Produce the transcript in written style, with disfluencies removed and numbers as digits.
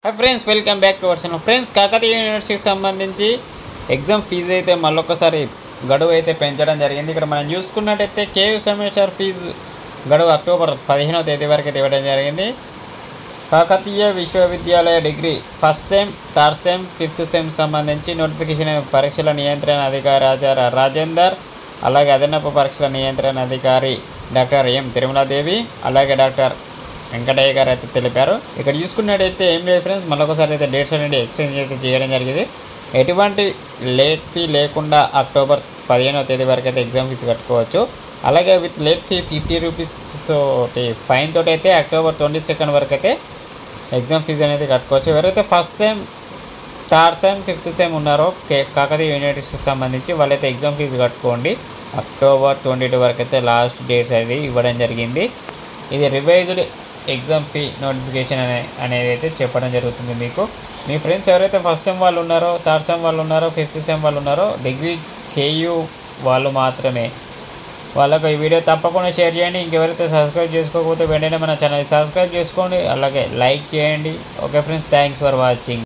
Hi friends, welcome back to our channel. Friends, Kakatiya యూనివర్సిటీకి సంబంధించి exam fee అయితే మళ్ళొకసారి గడువు అయితే పెంచడం జరిగింది. ఇక్కడ మనం చూసుకున్నట్టయితే కేయూ సెమిస్టర్ ఫీజు గడువు అక్టోబర్ 15వ తేదీ వరకు అయితే ఇవ్వడం జరిగింది. కాకతీయ విశ్వవిద్యాలయ degree first sem, third sem, fifth sem సంబంధించి నోటిఫికేషన్ పరీక్షల నియంత్రణ అధికారి ఆచార్య రాజేందర్, అలాగే అదనపు పరీక్షల నియంత్రణ అధికారి డాక్టర్ ఎం తిరుమలాదేవి, అలాగే డాక్టర్ వెంకటయ్య గారు అయితే తెలిపారు. ఇక్కడ చూసుకున్నట్టయితే ఏం లేదు ఫ్రెండ్స్, మళ్ళొకసారి అయితే డేట్స్ అనేది ఎక్స్చేంజ్ అయితే చేయడం జరిగింది. ఎటువంటి లేట్ ఫీ లేకుండా అక్టోబర్ 15వ తేదీ వరకు అయితే ఎగ్జామ్ ఫీజు కట్టుకోవచ్చు. అలాగే విత్ లేట్ ఫీ 50 రూపీస్ తోటి ఫైన్ తోటి అయితే అక్టోబర్ 22 వరకు అయితే ఎగ్జామ్ ఫీజు అనేది కట్టుకోవచ్చు. ఎవరైతే first sem, third sem, fifth sem ఉన్నారో కాకతీయ యూనివర్సిటీకి సంబంధించి వాళ్ళైతే ఎగ్జామ్ ఫీజు కట్టుకోండి. అక్టోబర్ 22 వరకు అయితే లాస్ట్ డేట్స్ అనేది ఇవ్వడం జరిగింది. ఇది రివైజ్డ్ ఎగ్జామ్ ఫీ నోటిఫికేషన్ అనేది అయితే చెప్పడం జరుగుతుంది. మీకు మీ ఫ్రెండ్స్ ఎవరైతే ఫస్ట్ సెమ్ వాళ్ళు ఉన్నారో, థర్డ్ సెమ్ వాళ్ళు ఉన్నారో, ఫిఫ్త్ సెమ్ వాళ్ళు ఉన్నారో, డిగ్రీ కేయూ వాళ్ళు మాత్రమే వాళ్ళకు ఈ వీడియో తప్పకుండా షేర్ చేయండి. ఇంకెవరైతే సబ్స్క్రైబ్ చేసుకోకపోతే వెంటనే మన ఛానల్ సబ్స్క్రైబ్ చేసుకోండి, అలాగే లైక్ చేయండి. Okay friends, thanks for watching.